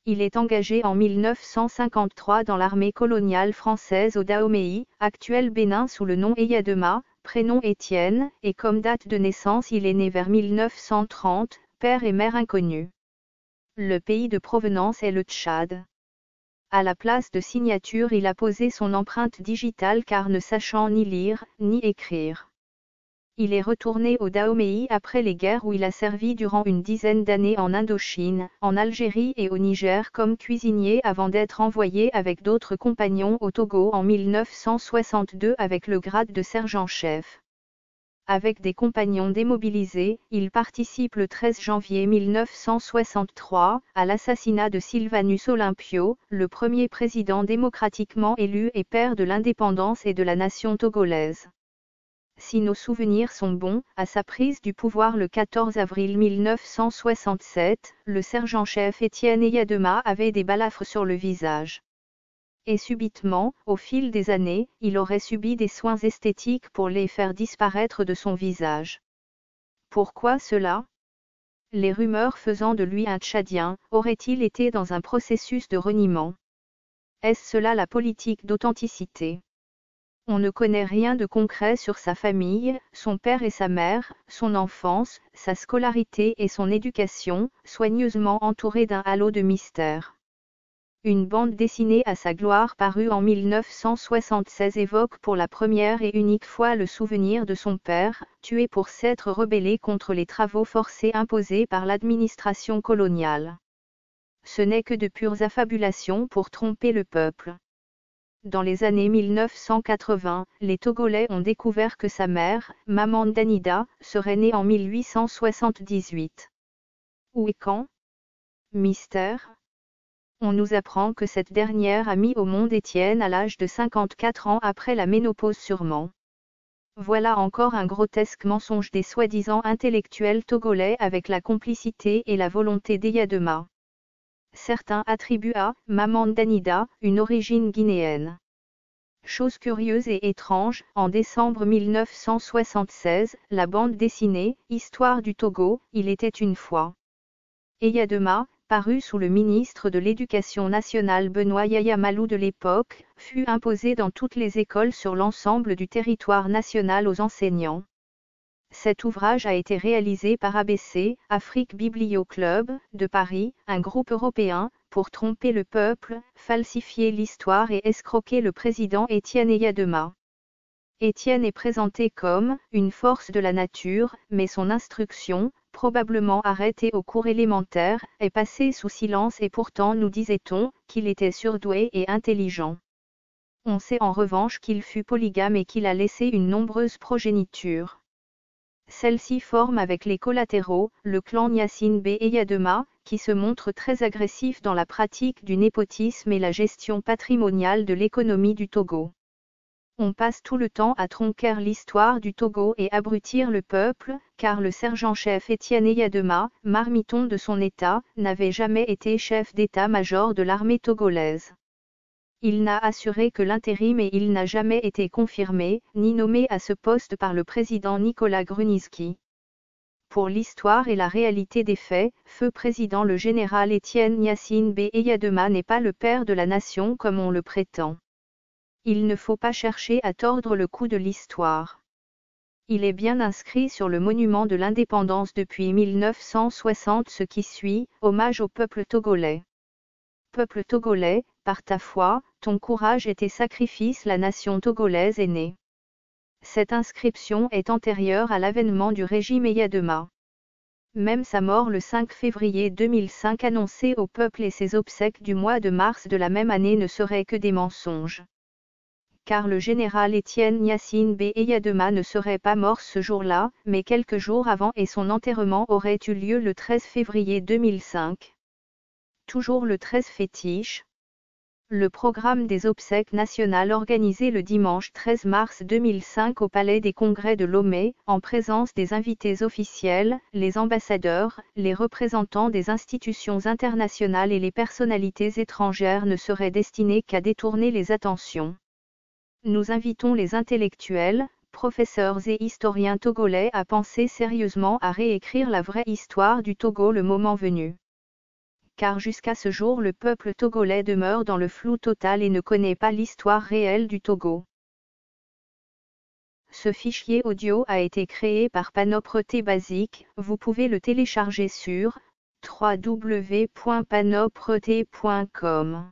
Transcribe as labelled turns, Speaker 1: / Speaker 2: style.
Speaker 1: Il est engagé en 1953 dans l'armée coloniale française au Dahomey, actuel Bénin sous le nom Eyadema, prénom Étienne, et comme date de naissance il est né vers 1930, père et mère inconnus. Le pays de provenance est le Tchad. À la place de signature il a posé son empreinte digitale car ne sachant ni lire, ni écrire. Il est retourné au Dahomey après les guerres où il a servi durant une dizaine d'années en Indochine, en Algérie et au Niger comme cuisinier avant d'être envoyé avec d'autres compagnons au Togo en 1962 avec le grade de sergent-chef. Avec des compagnons démobilisés, il participe le 13 janvier 1963 à l'assassinat de Sylvanus Olympio, le premier président démocratiquement élu et père de l'indépendance et de la nation togolaise. Si nos souvenirs sont bons, à sa prise du pouvoir le 14 avril 1967, le sergent-chef Étienne Eyadema avait des balafres sur le visage. Et subitement, au fil des années, il aurait subi des soins esthétiques pour les faire disparaître de son visage. Pourquoi cela ? Les rumeurs faisant de lui un Tchadien, aurait-il été dans un processus de reniement ? Est-ce cela la politique d'authenticité ? On ne connaît rien de concret sur sa famille, son père et sa mère, son enfance, sa scolarité et son éducation, soigneusement entourée d'un halo de mystère. Une bande dessinée à sa gloire parue en 1976 évoque pour la première et unique fois le souvenir de son père, tué pour s'être rebellé contre les travaux forcés imposés par l'administration coloniale. Ce n'est que de pures affabulations pour tromper le peuple. Dans les années 1980, les Togolais ont découvert que sa mère, Maman Danida, serait née en 1878. Où et quand ? Mystère. On nous apprend que cette dernière a mis au monde Étienne à l'âge de 54 ans après la ménopause sûrement. Voilà encore un grotesque mensonge des soi-disant intellectuels togolais avec la complicité et la volonté d'Eyadema. Certains attribuent à Maman Danida une origine guinéenne. Chose curieuse et étrange, en décembre 1976, la bande dessinée « Histoire du Togo, il était une fois » Eyadema, parue sous le ministre de l'Éducation nationale Benoît Yaya Malou de l'époque, fut imposée dans toutes les écoles sur l'ensemble du territoire national aux enseignants. Cet ouvrage a été réalisé par ABC, Afrique Biblio Club, de Paris, un groupe européen, pour tromper le peuple, falsifier l'histoire et escroquer le président Étienne Eyadema. Étienne est présenté comme une force de la nature, mais son instruction, probablement arrêtée au cours élémentaire, est passée sous silence et pourtant nous disait-on qu'il était surdoué et intelligent. On sait en revanche qu'il fut polygame et qu'il a laissé une nombreuse progéniture. Celle-ci forme avec les collatéraux, le clan Gnassingbé B. Eyadema, qui se montre très agressif dans la pratique du népotisme et la gestion patrimoniale de l'économie du Togo. On passe tout le temps à tronquer l'histoire du Togo et abrutir le peuple, car le sergent-chef Étienne Eyadema, marmiton de son État, n'avait jamais été chef d'état-major de l'armée togolaise. Il n'a assuré que l'intérim et il n'a jamais été confirmé, ni nommé à ce poste par le président Nicolas Grunitzky. Pour l'histoire et la réalité des faits, feu président le général Étienne Gnassingbé Eyadema n'est pas le père de la nation comme on le prétend. Il ne faut pas chercher à tordre le cou de l'histoire. Il est bien inscrit sur le monument de l'indépendance depuis 1960 ce qui suit, hommage au peuple togolais. Peuple togolais, par ta foi, ton courage et tes sacrifices la nation togolaise est née. Cette inscription est antérieure à l'avènement du régime Eyadema. Même sa mort le 5 février 2005 annoncée au peuple et ses obsèques du mois de mars de la même année ne seraient que des mensonges. Car le général Étienne Gnassingbé Eyadema ne serait pas mort ce jour-là, mais quelques jours avant et son enterrement aurait eu lieu le 13 février 2005. Toujours le 13 fétiche. Le programme des obsèques nationales organisé le dimanche 13 mars 2005 au Palais des Congrès de Lomé, en présence des invités officiels, les ambassadeurs, les représentants des institutions internationales et les personnalités étrangères ne serait destiné qu'à détourner les attentions. Nous invitons les intellectuels, professeurs et historiens togolais à penser sérieusement à réécrire la vraie histoire du Togo le moment venu. car jusqu'à ce jour le peuple togolais demeure dans le flou total et ne connaît pas l'histoire réelle du Togo. Ce fichier audio a été créé par Panopreté Basic, vous pouvez le télécharger sur www.panopreté.com.